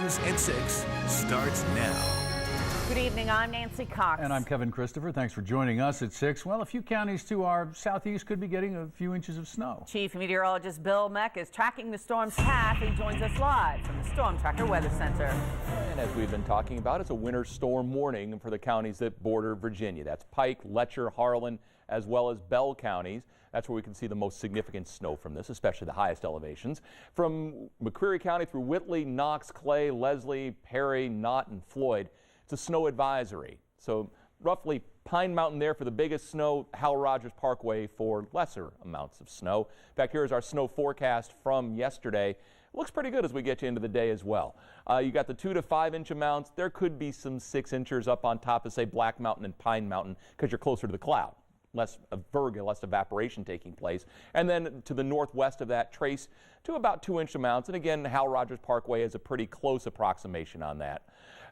News at 6 starts now. Good evening, I'm Nancy Cox. And I'm Kevin Christopher. Thanks for joining us at 6. Well, a few counties to our southeast could be getting a few inches of snow. Chief Meteorologist Bill Meck is tracking the storm's path and joins us live from the Storm Tracker Weather Center. And as we've been talking about, it's a winter storm warning for the counties that border Virginia. That's Pike, Letcher, Harlan, as well as Bell counties. That's where we can see the most significant snow from this, especially the highest elevations. From McCreary County through Whitley, Knox, Clay, Leslie, Perry, Knott, and Floyd. It's a snow advisory. So roughly Pine Mountain there for the biggest snow, Hal Rogers Parkway for lesser amounts of snow. Back here is our snow forecast from yesterday. It looks pretty good as we get you into the day as well. You got the 2 to 5 inch amounts. There could be some 6 inches up on top of, say, Black Mountain and Pine Mountain because you're closer to the cloud. Less virga, less evaporation taking place. And then to the northwest of that, trace to about 2 inch amounts. And again, Hal Rogers Parkway is a pretty close approximation on that.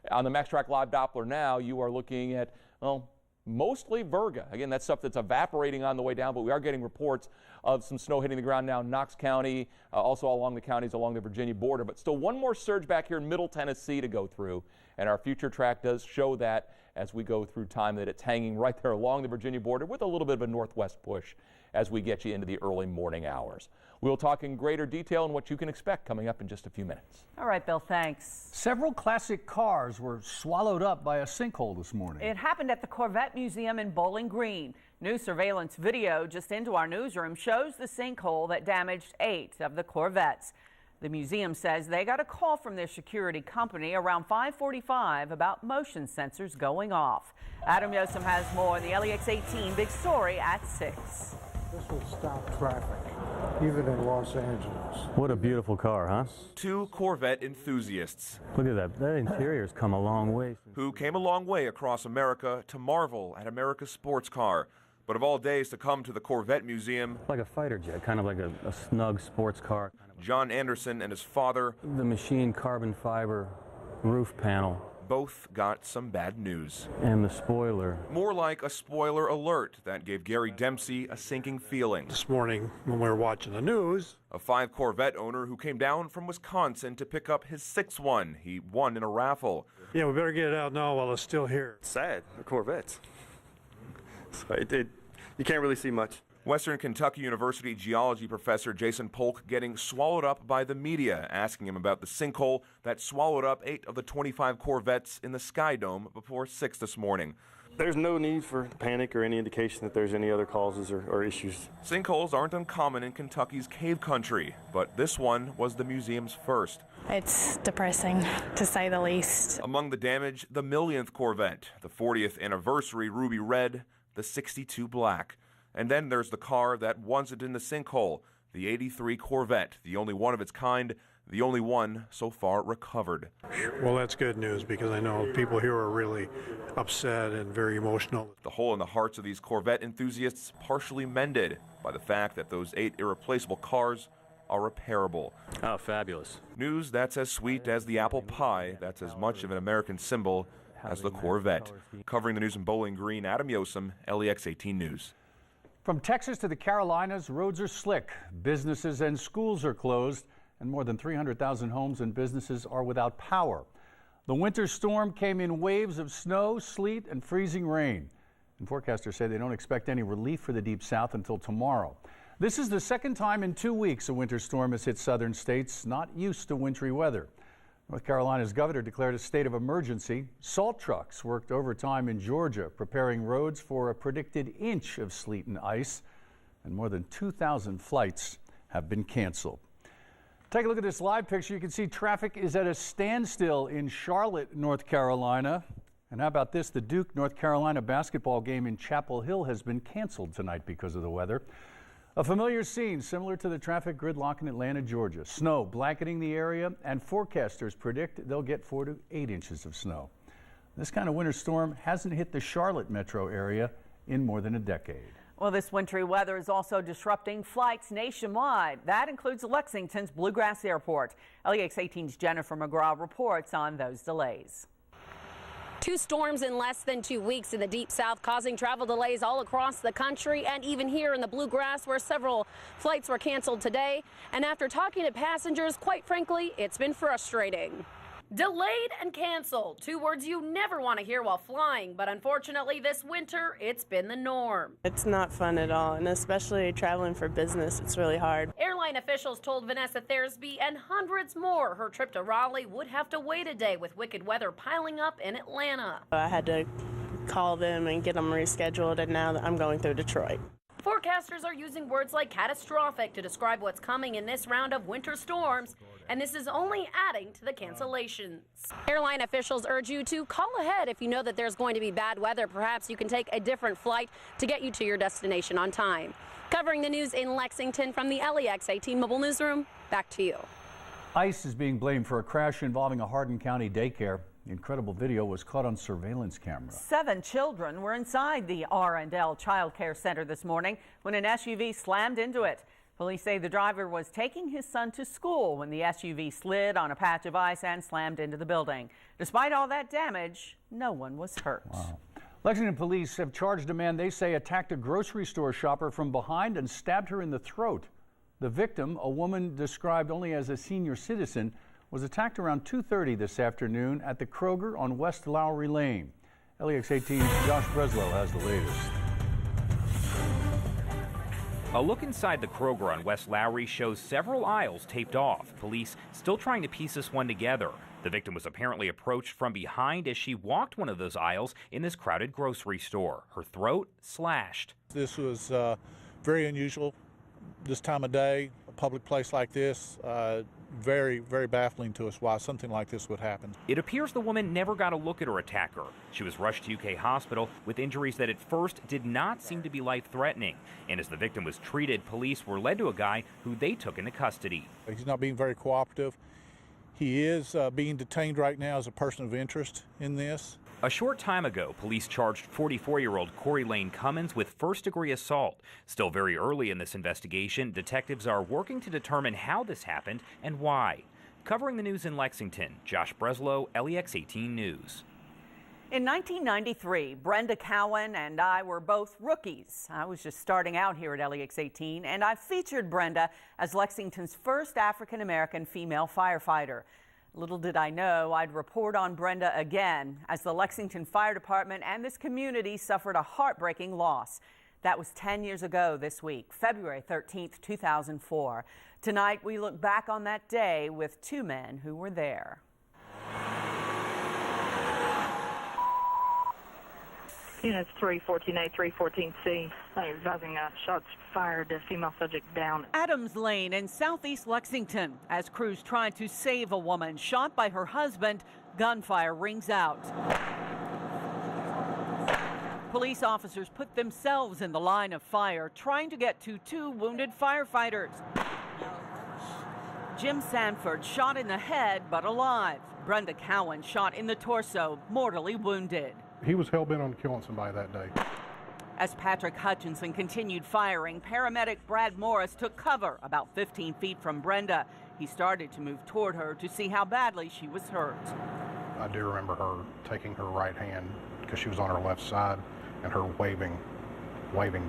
On the MaxTrack Live Doppler now, you are looking at, well, mostly virga. Again, that's stuff that's evaporating on the way down, but we are getting reports of some snow hitting the ground now in Knox County, also along the counties along the Virginia border. But still one more surge back here in Middle Tennessee to go through. And our future track does show that as we go through time that it's hanging right there along the Virginia border with a little bit of a northwest push as we get you into the early morning hours. We'll talk in greater detail on what you can expect coming up in just a few minutes. All right, Bill, thanks. Several classic cars were swallowed up by a sinkhole this morning. It happened at the Corvette Museum in Bowling Green. New surveillance video just into our newsroom shows the sinkhole that damaged 8 of the Corvettes. The museum says they got a call from their security company around 5:45 about motion sensors going off. Adam Yosem has more in the LEX-18 big story at 6. This will stop traffic, even in Los Angeles. What a beautiful car, huh? 2 Corvette enthusiasts. Look at that. That interior's come a long way. Who came a long way across America to marvel at America's sports car. But of all days to come to the Corvette Museum, Like a fighter jet, kind of like a snug sports car. John Anderson and his father, The machined carbon fiber roof panel both got some bad news. and the spoiler. More like a spoiler alert that gave Gary Dempsey a sinking feeling. This morning, when we were watching the news, A 5 Corvette owner who came down from Wisconsin to pick up his 6th one. He won in a raffle. yeah, we better get it out now while it's still here. Sad, the Corvettes. So you can't really see much. Western Kentucky University geology professor Jason Polk getting swallowed up by the media, asking him about the sinkhole that swallowed up 8 of the 25 Corvettes in the Sky Dome before 6 this morning. There's no need for panic or any indication that there's any other causes or issues. Sinkholes aren't uncommon in Kentucky's cave country, but this one was the museum's first. It's depressing, to say the least. Among the damage, the 1,000th Corvette, the 40th anniversary Ruby Red, the 62 Black. And then there's the car that wasn't in the sinkhole, the 83 Corvette, the only one of its kind, the only one so far recovered. Well, that's good news because I know people here are really upset and very emotional. The hole in the hearts of these Corvette enthusiasts partially mended by the fact that those 8 irreplaceable cars are repairable. Oh, fabulous. News that's as sweet as the apple pie, that's as much of an American symbol as the Corvette. Covering the news in Bowling Green, Adam Yosem, LEX-18 News. From Texas to the Carolinas, roads are slick, businesses and schools are closed, and more than 300,000 homes and businesses are without power. The winter storm came in waves of snow, sleet, and freezing rain. And forecasters say they don't expect any relief for the Deep South until tomorrow. This is the second time in 2 weeks a winter storm has hit southern states not used to wintry weather. North Carolina's governor declared a state of emergency. Salt trucks worked overtime in Georgia, preparing roads for a predicted inch of sleet and ice, and more than 2,000 flights have been canceled. Take a look at this live picture. You can see traffic is at a standstill in Charlotte, North Carolina. And how about this? The Duke, North Carolina basketball game in Chapel Hill has been canceled tonight because of the weather. A familiar scene similar to the traffic gridlock in Atlanta, Georgia. Snow blanketing the area, and forecasters predict they'll get 4 to 8 inches of snow. This kind of winter storm hasn't hit the Charlotte metro area in more than a decade. Well, this wintry weather is also disrupting flights nationwide. That includes Lexington's Bluegrass Airport. LEX-18's Jennifer McGraw reports on those delays. 2 storms in less than 2 weeks in the Deep South, causing travel delays all across the country and even here in the Bluegrass, where several flights were canceled today. And after talking to passengers, quite frankly, it's been frustrating. Delayed and canceled, 2 words you never want to hear while flying, but unfortunately this winter, it's been the norm. It's not fun at all, and especially traveling for business, it's really hard. Airline officials told Vanessa Thersby and hundreds more her trip to Raleigh would have to wait a day with wicked weather piling up in Atlanta. I had to call them and get them rescheduled, and now I'm going through Detroit. Forecasters are using words like catastrophic to describe what's coming in this round of winter storms, and this is only adding to the cancellations. Airline officials urge you to call ahead if you know that there's going to be bad weather. Perhaps you can take a different flight to get you to your destination on time. Covering the news in Lexington from the LEX-TV Mobile Newsroom, back to you. ICE is being blamed for a crash involving a Hardin County daycare. The incredible video was caught on surveillance camera. 7 children were inside the R&L Child Care Center this morning when an SUV slammed into it. Police say the driver was taking his son to school when the SUV slid on a patch of ice and slammed into the building. Despite all that damage, no one was hurt. Wow. Lexington police have charged a man they say attacked a grocery store shopper from behind and stabbed her in the throat. The victim, a woman described only as a senior citizen, was attacked around 2:30 this afternoon at the Kroger on West Lowry Lane. LEX-18's Josh Breslow has the latest. A look inside the Kroger on West Lowry shows several aisles taped off. Police still trying to piece this one together. The victim was apparently approached from behind as she walked one of those aisles in this crowded grocery store. Her throat slashed. This was very unusual this time of day, a public place like this. Very, very baffling to us why something like this would happen. It appears the woman never got a look at her attacker. She was rushed to UK Hospital with injuries that at first did not seem to be life-threatening. And as the victim was treated, police were led to a guy who they took into custody. He's not being very cooperative. He is being detained right now as a person of interest in this. A short time ago, police charged 44-year-old Corey Lane Cummins with first-degree assault. Still very early in this investigation, detectives are working to determine how this happened and why. Covering the news in Lexington, Josh Breslow, LEX-18 News. In 1993, Brenda Cowan and I were both rookies. I was just starting out here at LEX-18, and I featured Brenda as Lexington's first African-American female firefighter. Little did I know I'd report on Brenda again as the Lexington Fire Department and this community suffered a heartbreaking loss. That was 10 years ago this week, February 13th, 2004. Tonight, we look back on that day with 2 men who were there. Units 314A, 314C, advising shots fired, female subject down. Adams Lane in southeast Lexington as crews tried to save a woman shot by her husband. Gunfire rings out. Police officers put themselves in the line of fire trying to get to 2 wounded firefighters. Jim Sanford shot in the head but alive. Brenda Cowan shot in the torso, mortally wounded. He was hell-bent on killing somebody that day. As Patrick Hutchinson continued firing, paramedic Brad Morris took cover about 15 feet from Brenda. He started to move toward her to see how badly she was hurt. I do remember her taking her right hand, because she was on her left side, and her waving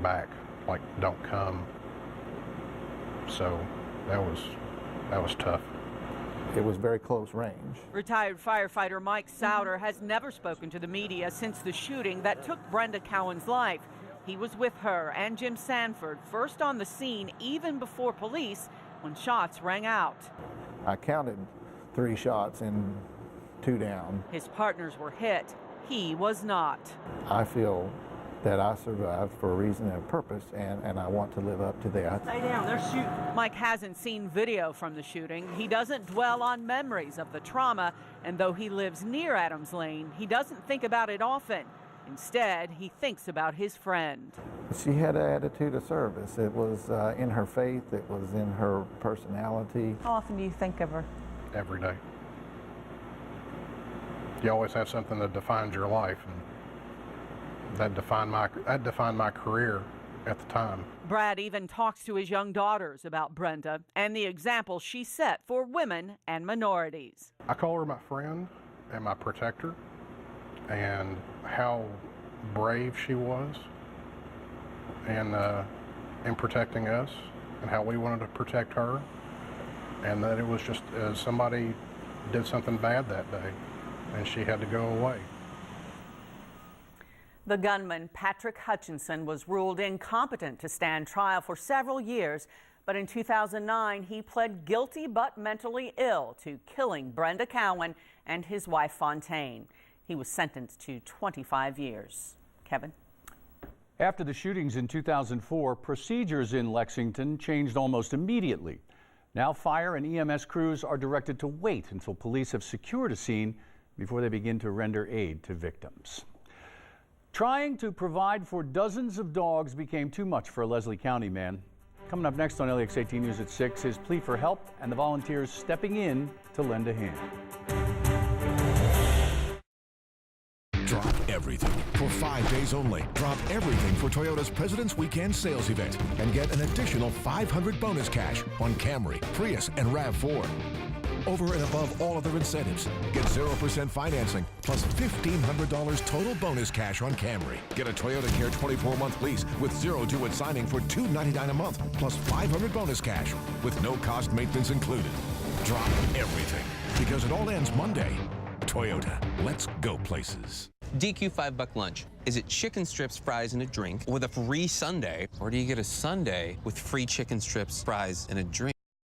back, like, don't come. So that was tough. It was very close range. Retired firefighter Mike Souter has never spoken to the media since the shooting that took Brenda Cowan's life. He was with her and Jim Sanford first on the scene even before police when shots rang out. I counted 3 shots and 2 down. His partners were hit. He was not. I feel that I survived for a reason and a purpose, and I want to live up to that. Stay down, they're shooting. Mike hasn't seen video from the shooting. He doesn't dwell on memories of the trauma, and though he lives near Adams Lane, he doesn't think about it often. Instead, he thinks about his friend. She had an attitude of service. It was in her faith, it was in her personality. How often do you think of her? Every day. You always have something that defines your life, and that defined my career at the time. Brad even talks to his young daughters about Brenda and the example she set for women and minorities. I call her my friend and my protector, and how brave she was in protecting us, and how we wanted to protect her, and that it was just somebody did something bad that day, and she had to go away. The gunman, Patrick Hutchinson, was ruled incompetent to stand trial for several years, but in 2009 he pled guilty but mentally ill to killing Brenda Cowan and his wife Fontaine. He was sentenced to 25 years. Kevin? After the shootings in 2004, procedures in Lexington changed almost immediately. Now fire and EMS crews are directed to wait until police have secured a scene before they begin to render aid to victims. Trying to provide for dozens of dogs became too much for a Leslie County man. Coming up next on LEX-18 News at 6, his plea for help and the volunteers stepping in to lend a hand. Drop everything for 5 days only. Drop everything for Toyota's President's Weekend sales event and get an additional $500 bonus cash on Camry, Prius, and RAV4. Over and above all other incentives, get 0% financing plus $1,500 total bonus cash on Camry. Get a Toyota Care 24-month lease with 0 due at signing for $299 a month plus $500 bonus cash with no cost maintenance included. Drop everything because it all ends Monday. Toyota, let's go places. DQ $5 lunch. Is it chicken strips, fries, and a drink with a free sundae? Or do you get a sundae with free chicken strips, fries, and a drink?